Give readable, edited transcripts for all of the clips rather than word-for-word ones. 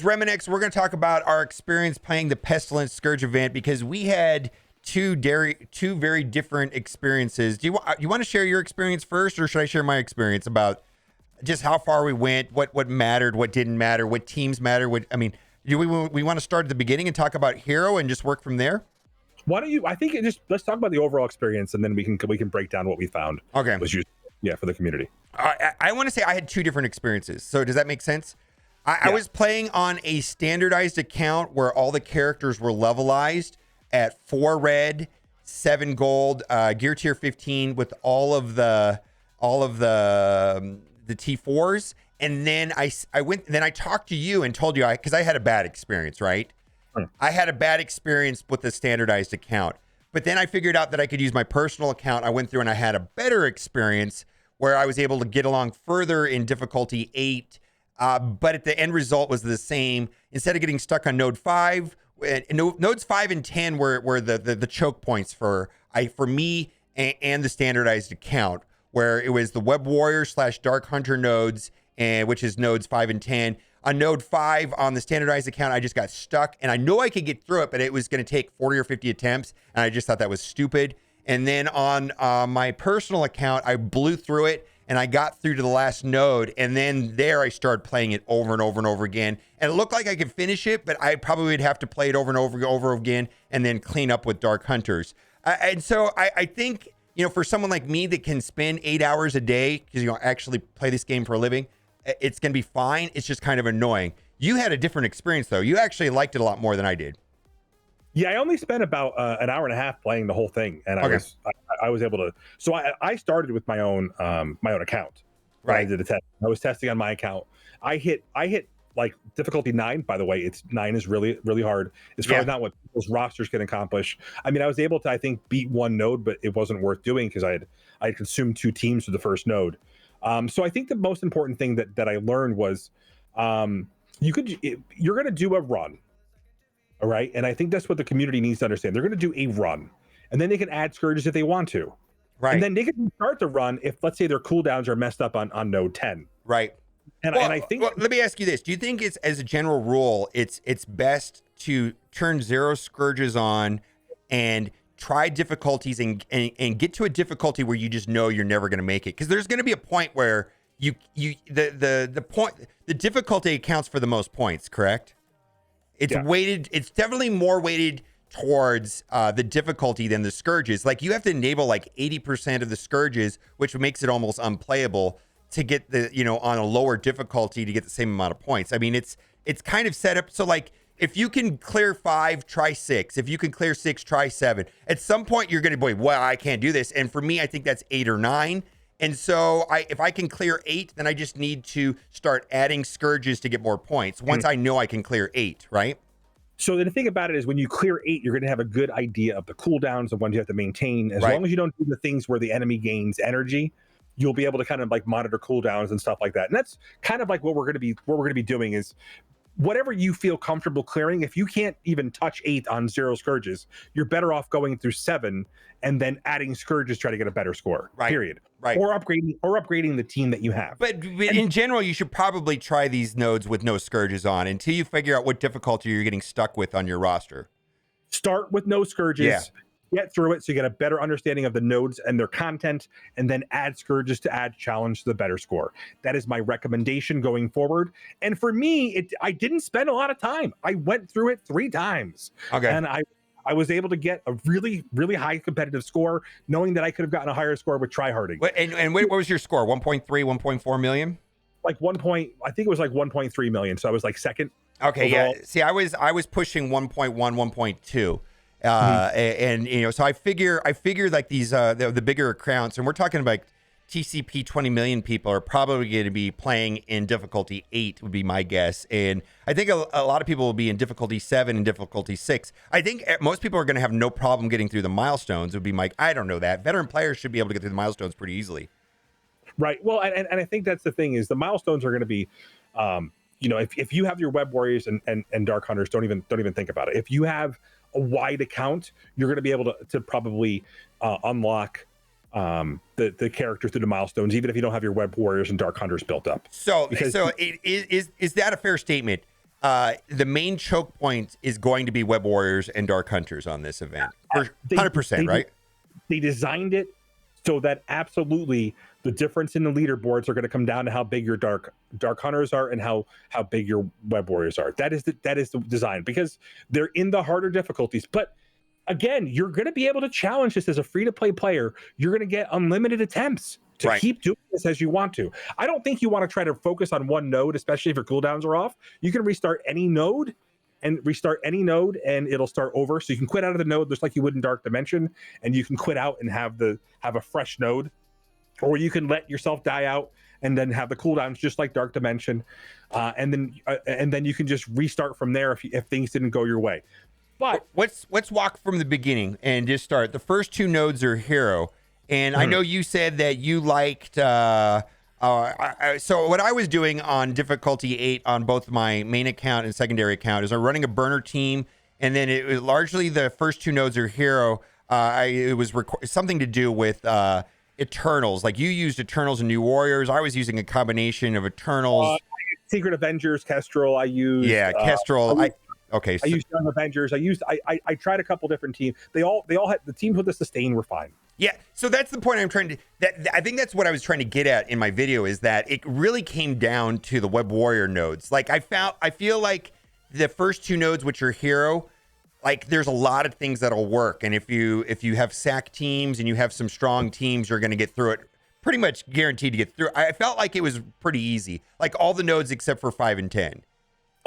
Remanx, we're going to talk about our experience playing the Pestilence Scourge event because we had two very different experiences. Do you want to share your experience first, or should I share my experience about just how far we went, what mattered, what didn't matter, what teams matter? Do we want to start at the beginning and talk about Hero and just work from there? Why don't you? I think let's talk about the overall experience, and then we can break down what we found. Okay. Was useful, for the community. I want to say I had two different experiences. So does that make sense? I was playing on a standardized account where all the characters were levelized at 4 red, 7 gold, gear tier 15 with all of the T4s. And then I talked to you and told you because I had a bad experience, right? I had a bad experience with the standardized account. But then I figured out that I could use my personal account. I went through and I had a better experience where I was able to get along further in difficulty 8. But at the end result was the same. Instead of getting stuck on node 5, nodes 5 and 10 were the choke points for me and the standardized account, where it was the Web Warrior / Dark Hunter nodes, which is nodes 5 and 10. On node 5 on the standardized account, I just got stuck, and I know I could get through it, but it was going to take 40 or 50 attempts, and I just thought that was stupid. And then on my personal account, I blew through it, and I got through to the last node, and then there I started playing it over and over and over again. And it looked like I could finish it, but I probably would have to play it over and over again and then clean up with Dark Hunters. And so I think, for someone like me that can spend 8 hours a day, because, actually play this game for a living, it's going to be fine. It's just kind of annoying. You had a different experience, though. You actually liked it a lot more than I did. Yeah, I only spent about an hour and a half playing the whole thing, and I was able to. So I started with my own account. Right. I did a test. I was testing on my account. I hit like difficulty 9. By the way, 9 is really, really hard. It's probably not what those rosters can accomplish. I mean, I was able to, I think, beat one node, but it wasn't worth doing because I had consumed 2 teams for the first node. So I think the most important thing that I learned was you're going to do a run. All right. And I think that's what the community needs to understand. They're going to do a run, and then they can add Scourges if they want to. Right. And then they can start the run if, let's say, their cooldowns are messed up on node 10. Right. And I think. Well, let me ask you this. Do you think it's, as a general rule, it's best to turn 0 Scourges on and try difficulties and get to a difficulty where you just know you're never going to make it? Because there's going to be a point where the difficulty accounts for the most points, correct? It's weighted. It's definitely more weighted towards the difficulty than the Scourges. Like, you have to enable like 80% of the Scourges, which makes it almost unplayable to get the, on a lower difficulty to get the same amount of points. I mean, it's kind of set up. So like, if you can clear 5, try 6. If you can clear 6, try 7. At some point you're going to be, well, I can't do this. And for me, I think that's 8 or 9. And so if I can clear 8, then I just need to start adding Scourges to get more points once I know I can clear 8, right? So the thing about it is, when you clear 8, you're going to have a good idea of the cooldowns of ones you have to maintain. As long as you don't do the things where the enemy gains energy, you'll be able to kind of like monitor cooldowns and stuff like that. And that's kind of like what we're going to be doing is whatever you feel comfortable clearing. If you can't even touch 8 on 0 Scourges, you're better off going through 7 and then adding Scourges, try to get a better score. Right. Period. Right. Or upgrading the team that you have. But in general, you should probably try these nodes with no Scourges on until you figure out what difficulty you're getting stuck with on your roster. Start with no Scourges. Yeah. Get through it so you get a better understanding of the nodes and their content, and then add Scourges to add challenge to the better score. That is my recommendation going forward. And for me, I didn't spend a lot of time. I went through it 3 times. Okay. And I was able to get a really, really high competitive score, knowing that I could have gotten a higher score with tryharding. And what was your score? 1.3, 1.4 million? Like I think it was like 1.3 million. So I was like second. Okay, overall. Yeah. See, I was pushing 1.1, 1.2. And so I figure like these the bigger accounts, and we're talking about TCP 20 million people are probably going to be playing in difficulty 8 would be my guess, and I think a lot of people will be in difficulty 7 and difficulty 6. I think most people are going to have no problem getting through the milestones. Would be I don't know that veteran players should be able to get through the milestones pretty easily. Right. Well, and I think that's the thing is the milestones are going to be, if you have your Web Warriors and Dark Hunters, don't even think about it. If you have a wide account, you're going to be able to probably unlock the character through the milestones, even if you don't have your Web Warriors and Dark Hunters built up. So is that a fair statement? the main choke point is going to be Web Warriors and Dark Hunters on this event. For 100%, right? They designed it so that absolutely the difference in the leaderboards are going to come down to how big your dark hunters are and how big your Web Warriors are. That is the design, because they're in the harder difficulties. But again, you're going to be able to challenge this as a free-to-play player. You're going to get unlimited attempts to keep doing this as you want to. I don't think you want to try to focus on one node, especially if your cooldowns are off. You can restart any node and it'll start over. So you can quit out of the node just like you would in Dark Dimension, and you can quit out and have a fresh node, or you can let yourself die out and then have the cooldowns just like Dark Dimension, and then you can just restart from there if things didn't go your way. But let's walk from the beginning and just start. The first two nodes are hero. And I know you said that you liked, so what I was doing on difficulty 8 on both my main account and secondary account is I'm running a burner team, and then it was largely the first two nodes are hero. It was something to do with Eternals. Like you used Eternals and New Warriors. I was using a combination of Eternals. Secret Avengers, Kestrel, I used. Yeah, Kestrel. I used Young Avengers. I tried a couple different teams. They all had the teams with the sustain were fine. Yeah, so that's the point I'm trying to. I think that's what I was trying to get at in my video, is that it really came down to the Web Warrior nodes. Like I feel like the first two nodes, which are hero, like there's a lot of things that'll work, and if you have sack teams and you have some strong teams, you're going to get through it. Pretty much guaranteed to get through. I felt like it was pretty easy, like all the nodes except for 5 and 10.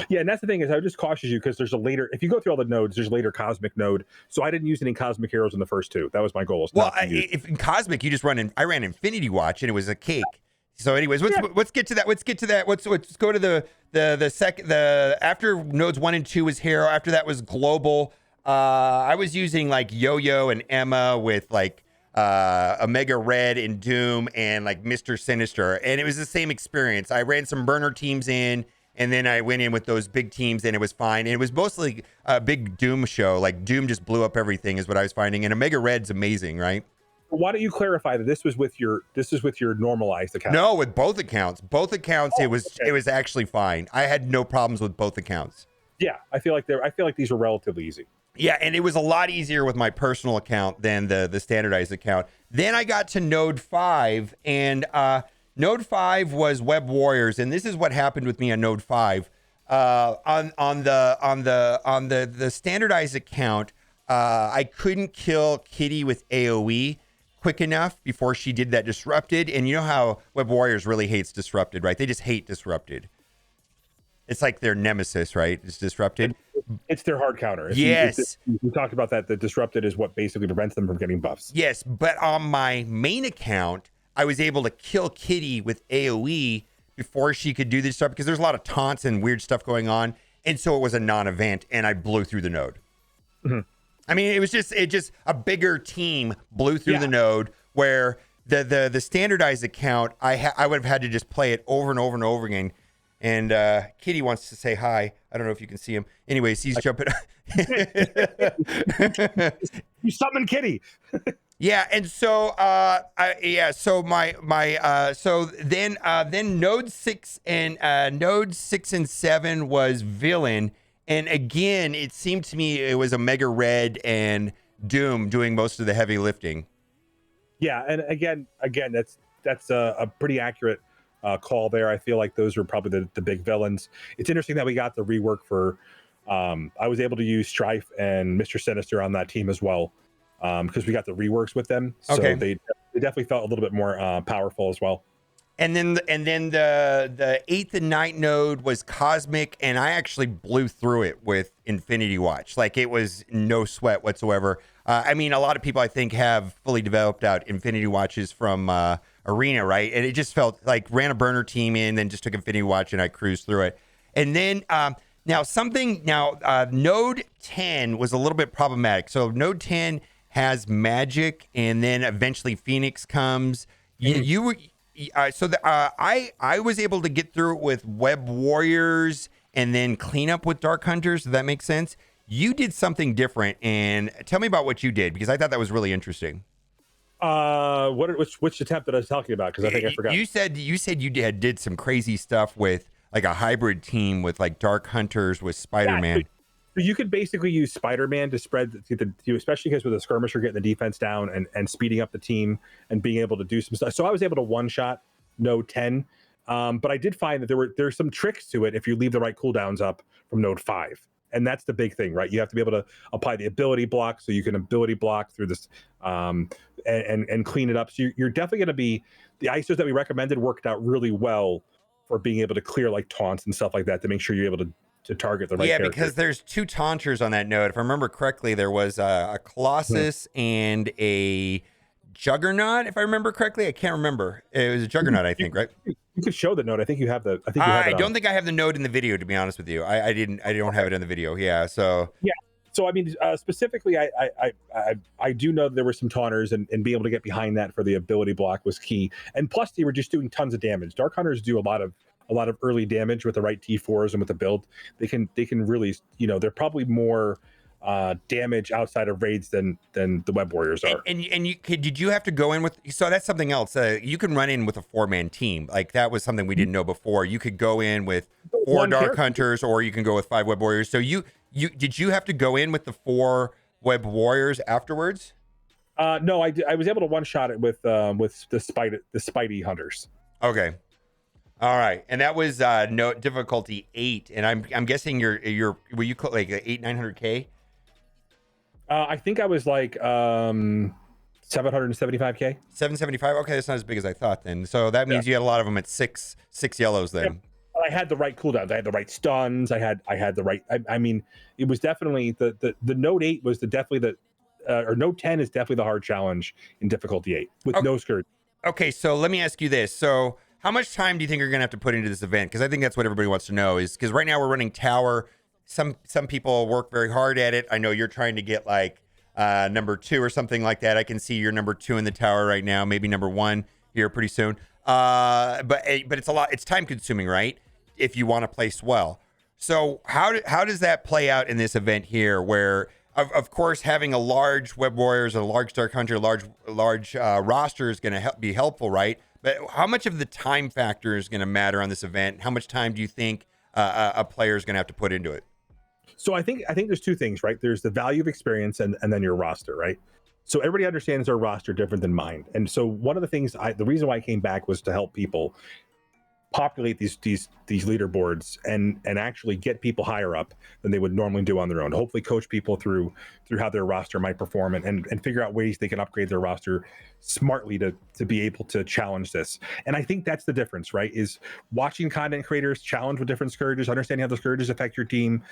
Yeah, and that's the thing is I would just caution you, because there's a later, if you go through all the nodes, there's a later cosmic node. So I didn't use any cosmic heroes in the first two. That was my goal. Well, if in cosmic you just I ran Infinity Watch and it was a cake. So anyways, let's get to that. Let's go to the after nodes 1 and 2 was hero. After that was global. I was using like Yo-Yo and Emma with like Omega Red and Doom and like Mr. Sinister, and it was the same experience. I ran some burner teams in, and then I went in with those big teams, and it was fine. And it was mostly a big Doom show. Like Doom just blew up everything, is what I was finding. And Omega Red's amazing, right? Why don't you clarify that this is with your normalized account? No, with both accounts. Both accounts, it was actually fine. I had no problems with both accounts. Yeah, I feel like these were relatively easy. Yeah, and it was a lot easier with my personal account than the standardized account. Then I got to Node 5, and Node 5 was Web Warriors, and this is what happened with me on Node 5. On the standardized account, I couldn't kill Kitty with AoE quick enough before she did that disrupted. And you know how Web Warriors really hates disrupted, right? They just hate disrupted. It's like their nemesis, right? It's disrupted. It's their hard counter. Yes. We talked about that. The disrupted is what basically prevents them from getting buffs. Yes, but on my main account, I was able to kill Kitty with AoE before she could do this stuff, because there's a lot of taunts and weird stuff going on. And so it was a non-event, and I blew through the node. Mm-hmm. I mean, it just a bigger team blew through the node, where the standardized account, I would have had to just play it over and over and over again. And Kitty wants to say hi. I don't know if you can see him. Anyways, he's jumping. You summon Kitty. Yeah, and so so then node 6 and 7 was villain, and again it seemed to me it was Omega Red and Doom doing most of the heavy lifting. Yeah, and again that's a pretty accurate call there. I feel like those were probably the big villains. It's interesting that we got the rework for I was able to use Strife and Mr. Sinister on that team as well, because we got the reworks with them. So they definitely felt a little bit more powerful as well. And then the 8th and 9th node was cosmic, and I actually blew through it with Infinity Watch. Like, it was no sweat whatsoever. I mean, a lot of people I think have fully developed out Infinity Watches from Arena, right? And it just felt like ran a burner team in, then just took Infinity Watch and I cruised through it. And then node 10 was a little bit problematic. So node 10 has magic, and then eventually Phoenix comes. I was able to get through it with Web Warriors and then clean up with Dark Hunters. Does that make sense? You did something different, and tell me about what you did, because I thought that was really interesting. Which attempt that I was talking about? Because I think I forgot. You said you did some crazy stuff with like a hybrid team with like Dark Hunters with Spider-Man. Yeah, so you could basically use Spider-Man to spread especially because with a skirmisher getting the defense down and speeding up the team and being able to do some stuff. So I was able to one-shot node 10, but I did find that there's some tricks to it if you leave the right cooldowns up from node 5. And that's the big thing, right? You have to be able to apply the ability block, so you can ability block through this and clean it up. So you're definitely going to be, the ISOs that we recommended worked out really well for being able to clear like taunts and stuff like that to make sure you're able to target the right character. Because there's 2 taunters on that node. If I remember correctly, there was a Colossus and a Juggernaut. If I remember correctly, I can't remember. It was a Juggernaut, I think, right? You could show the node. I think you have the. I think you have it. I don't think I have the node in the video, to be honest with you. I don't have it in the video. Yeah. So. Yeah. So I mean, specifically, I do know there were some taunters, and being able to get behind that for the ability block was key. And plus, they were just doing tons of damage. Dark Hunters do a lot of early damage with the right T4s and with the build. They can really, they're probably more damage outside of raids than the Web Warriors are. And did you have to go in with? So that's something else. You can run in with a 4-man team. Like that was something we didn't know before. You could go in with 4 Dark Hunters, or you can go with 5 Web Warriors. So did you have to go in with the 4 Web Warriors afterwards? No, I was able to one-shot it with the Spidey Hunters. Okay. All right, and that was no difficulty 8, and I'm guessing you're were you like 900K? I think I was like 775K. 775. Okay, that's not as big as I thought then. So that means you had a lot of them at six yellows then. Yeah. I had the right cooldowns. I had the right stuns. I had the right. I mean, it was definitely the Node 8 was or Node 10 is definitely the hard challenge in difficulty 8 with no Scourge. Okay, so let me ask you this. So how much time do you think you're going to have to put into this event? Because I think that's what everybody wants to know. Is because right now we're running Tower. Some people work very hard at it. I know you're trying to get like number 2 or something like that. I can see you're number 2 in the Tower right now. Maybe number 1 here pretty soon. But it's a lot. It's time consuming, right? If you want to place well. So how does that play out in this event here? Where of course having a large Web Warriors, a large Dark Hunter, large roster is going to be helpful, right? But how much of the time factor is going to matter on this event? How much time do you think a player is going to have to put into it? So I think there's 2 things, right? There's the value of experience and then your roster, right? So everybody understands their roster different than mine. And so one of the things, the reason why I came back was to help people populate these leaderboards and actually get people higher up than they would normally do on their own. Hopefully coach people through how their roster might perform and figure out ways they can upgrade their roster smartly to be able to challenge this. And I think that's the difference, right? Is watching content creators challenge with different Scourges, understanding how the Scourges affect your team.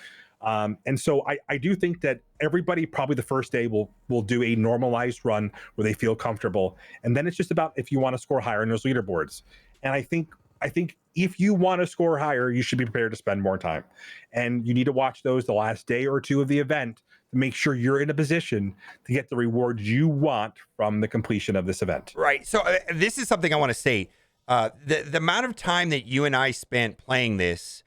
And so I do think that everybody probably the first day will do a normalized run where they feel comfortable. And then it's just about if you want to score higher in those leaderboards. And I think if you want to score higher, you should be prepared to spend more time. And you need to watch those the last day or 2 of the event to make sure you're in a position to get the rewards you want from the completion of this event. Right. So this is something I want to say. The amount of time that you and I spent playing this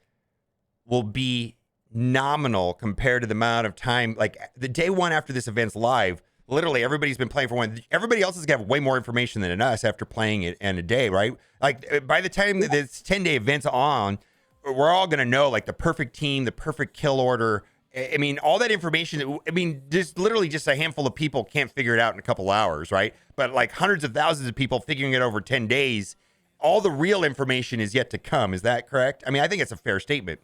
will be nominal compared to the amount of time, like the day 1 after this event's live. Literally, everybody's been playing for 1. Everybody else is going to have way more information than us after playing it in a day, right? Like, by the time this 10-day event's on, we're all going to know, like, the perfect team, the perfect kill order. I mean, all that information, just literally just a handful of people can't figure it out in a couple hours, right? But, like, hundreds of thousands of people figuring it over 10 days, all the real information is yet to come. Is that correct? I mean, I think it's a fair statement.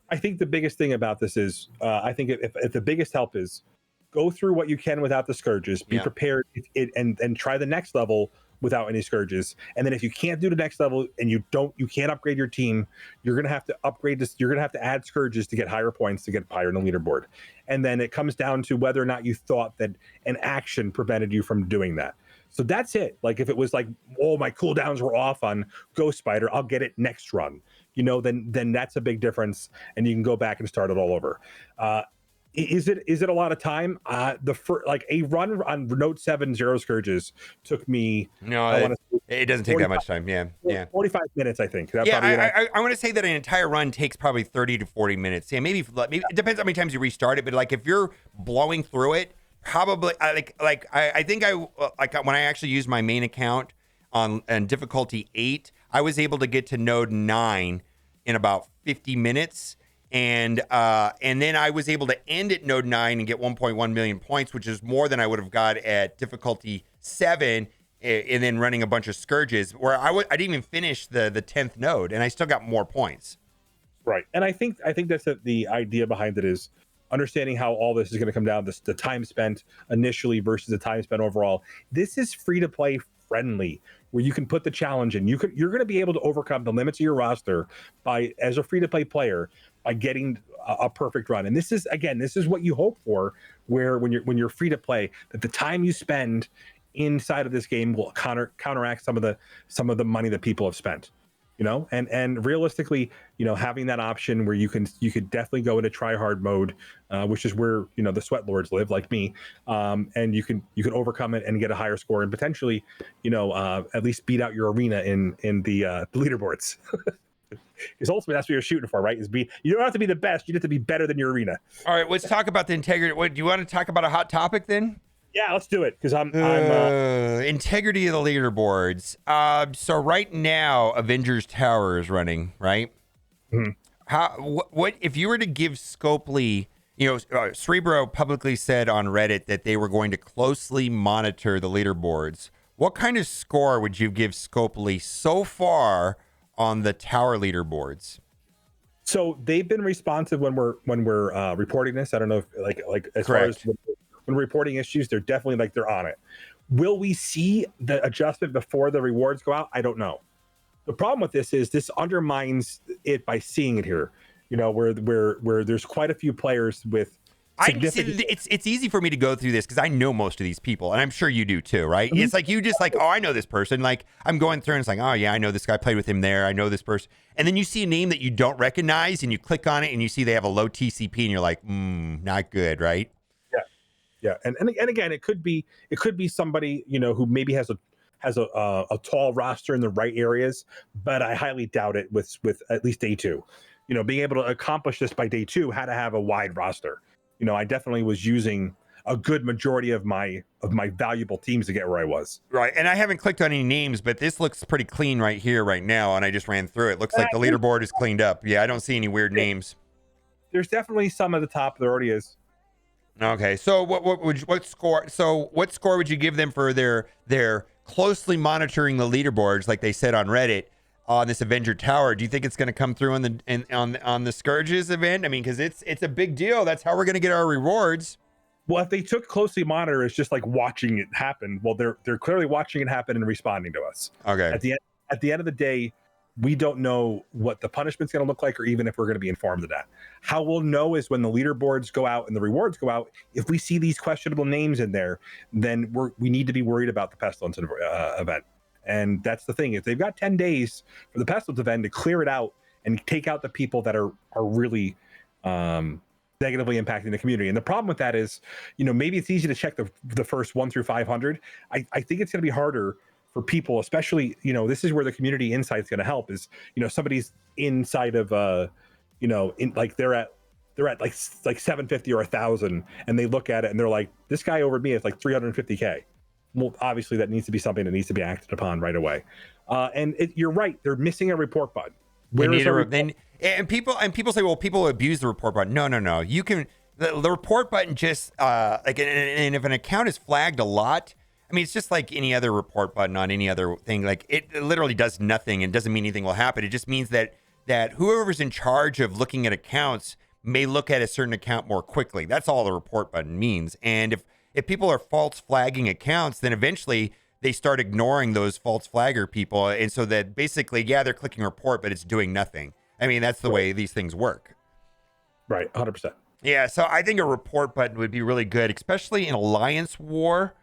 I think the biggest thing about this is, I think if the biggest help is, go through what you can without the Scourges. Be prepared and try the next level without any Scourges. And then if you can't do the next level and you can't upgrade your team, you're gonna have to upgrade this. You're gonna have to add Scourges to get higher points to get higher in the leaderboard. And then it comes down to whether or not you thought that an action prevented you from doing that. So that's it. Like if it was like, oh, my cooldowns were off on Ghost Spider, I'll get it next run. Then that's a big difference, and you can go back and start it all over. Is it a lot of time? A run on Note 7 0 Scourges took me. No, it doesn't take that much time. Yeah. 45 minutes, I think. I want to say that an entire run takes probably 30 to 40 minutes. Yeah, maybe it depends how many times you restart it. But like if you're blowing through it, probably I think when I actually used my main account on difficulty 8, I was able to get to Node 9 in about 50 minutes. And then I was able to end at node 9 and get 1.1 million points, which is more than I would have got at difficulty 7, and then running a bunch of scourges, where I didn't even finish the 10th node, and I still got more points. Right, and I think that's the idea behind it, is understanding how all this is going to come down to the time spent initially versus the time spent overall. This is free to play friendly, where you can put the challenge in. You're going to be able to overcome the limits of your roster as a free to play player, by getting a perfect run. And this is what you hope for, where when you're free to play, that the time you spend inside of this game will counteract some of the money that people have spent. And realistically, having that option where you could definitely go into try hard mode, which is where the sweat lords live, like me, and you can overcome it and get a higher score, and potentially at least beat out your arena in the leaderboards. Because ultimately that's what you're shooting for, right? You don't have to be the best, you have to be better than your arena. All right, let's talk about the integrity. Do you want to talk about a hot topic then? Yeah, let's do it, because I'm integrity of the leaderboards. So right now, Avengers Tower is running, right? Mm-hmm. What if you were to give Scopely, Cerebro publicly said on Reddit that they were going to closely monitor the leaderboards. What kind of score would you give Scopely so far on the tower leaderboards? So they've been responsive when we're reporting this. I don't know if like as Correct. far as when reporting issues, they're definitely they're on it. Will we see the adjustment before the rewards go out? I don't know. The problem with this is this undermines it by seeing it here. Where there's quite a few players with significant. It's easy for me to go through this because I know most of these people, and I'm sure you do too, right? Mm-hmm. It's like you just oh, I know this person. Like I'm going through and it's like, oh yeah, I know this guy, played with him there. I know this person. And then you see a name that you don't recognize and you click on it and you see they have a low TCP and you're like, not good, right? Yeah. And again, it could be somebody, who maybe has a tall roster in the right areas, but I highly doubt it with at least day 2. Being able to accomplish this by day 2 had to have a wide roster. I definitely was using a good majority of my valuable teams to get where I was. Right. And I haven't clicked on any names, but this looks pretty clean right here, right now. And I just ran through it. Looks like the leaderboard is cleaned up. Yeah, I don't see any weird names. There's definitely some at the top. There already is. Okay. So what score? So what score would you give them for their closely monitoring the leaderboards, like they said on Reddit, on this Avenger Tower? Do you think it's going to come through on the Scourges event? I mean, because it's a big deal. That's how we're going to get our rewards. Well, if they took closely monitor as just like watching it happen, well, they're clearly watching it happen and responding to us. Okay. At the end of the day, we don't know what the punishment's going to look like, or even if we're going to be informed of that. How we'll know is when the leaderboards go out and the rewards go out. If we see these questionable names in there, then we need to be worried about the Pestilence event. And that's the thing, is they've got 10 days for the Pestilence event to clear it out and take out the people that are really negatively impacting the community. And the problem with that is, maybe it's easy to check the first 1 through 500. I think it's going to be harder for people, especially, this is where the community insight's going to help, is, somebody's inside of, they're at like 750 or 1,000, and they look at it and they're like, this guy over me is like 350K. Well, obviously that needs to be something that needs to be acted upon right away. And you're right, they're missing a report button. And people say, well, people abuse the report button. No. You can, the report button just and if an account is flagged a lot, I mean, it's just like any other report button on any other thing. Like it literally does nothing and doesn't mean anything will happen. It just means that whoever's in charge of looking at accounts may look at a certain account more quickly. That's all the report button means. And if people are false flagging accounts, then eventually they start ignoring those false flagger people. And so that basically, yeah, they're clicking report, but it's doing nothing. I mean, that's the way these things work. Right. 100%. Yeah. So I think a report button would be really good, especially in Alliance War,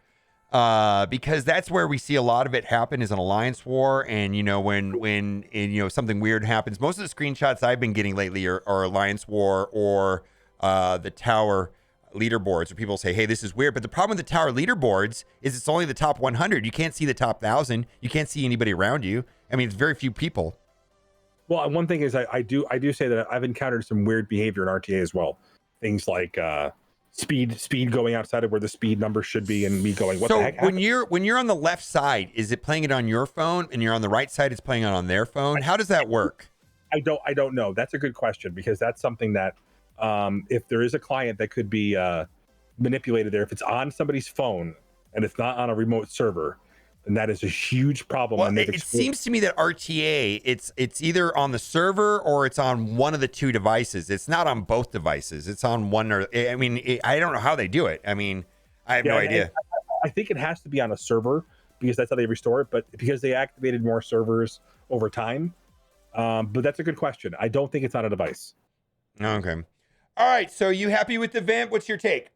because that's where we see a lot of it happen, is an Alliance War. And, when something weird happens, most of the screenshots I've been getting lately are Alliance War or the Tower leaderboards, where people say, hey, this is weird. But the problem with the Tower leaderboards is it's only the top 100. You can't see the top 1,000. You can't see anybody around you. I mean, it's very few people. Well, one thing is I do say that I've encountered some weird behavior in RTA as well. Things like speed going outside of where the speed number should be, and me going, what the heck happened? when you're on the left side, is it playing it on your phone, and you're on the right side, it's playing it on their phone? How does that work? I don't know. That's a good question, because that's something that if there is a client that could be manipulated there, if it's on somebody's phone and it's not on a remote server, then that is a huge problem. Well, it seems to me that RTA, it's either on the server or it's on one of the two devices. It's not on both devices. It's on one, or I mean, I don't know how they do it. I mean, I have no idea. I think it has to be on a server, because that's how they restore it, but because they activated more servers over time. But that's a good question. I don't think it's on a device. Okay. All right. So you happy with the event? What's your take?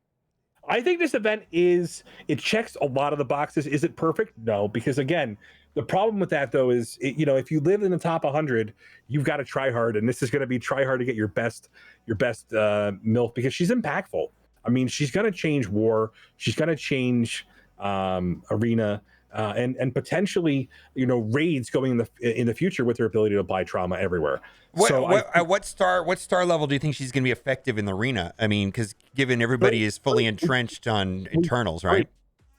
I think this event it checks a lot of the boxes. Is it perfect? No, because again, the problem with that though is, if you live in the top 100, you've got to try hard, and this is going to be try hard to get your best MILF, because she's impactful. I mean, she's going to change war. She's going to change arena. And potentially, raids going in the future with her ability to apply trauma everywhere. At what star level do you think she's going to be effective in the arena? I mean, because given everybody is fully entrenched on internals, right?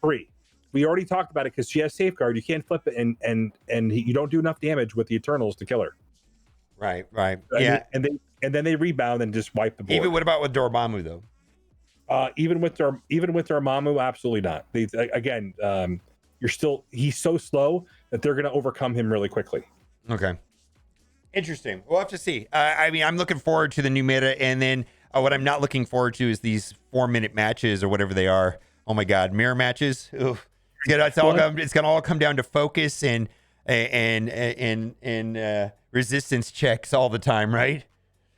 3. We already talked about it, because she has safeguard. You can't flip it, and you don't do enough damage with the Eternals to kill her. Right. Yeah. And then they rebound and just wipe the board. Even what about with Dormammu though? Even with Dormammu, absolutely not. He's so slow that they're going to overcome him really quickly. Okay. Interesting. We'll have to see. I mean, I'm looking forward to the new meta, and then what I'm not looking forward to is these 4-minute matches or whatever they are. Oh my God, mirror matches. Oof. It's gonna all come down to focus and resistance checks all the time, right?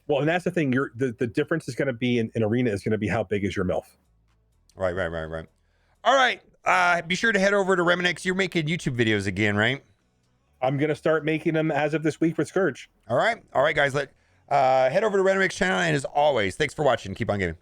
Well, and that's the thing. The difference is going to be in arena is going to be how big is your MILF. Right. All right. Be sure to head over to Remanx. You're making YouTube videos again, right? I'm going to start making them as of this week with Scourge. All right, guys. Head over to Remanx channel, and as always, thanks for watching. Keep on gaming.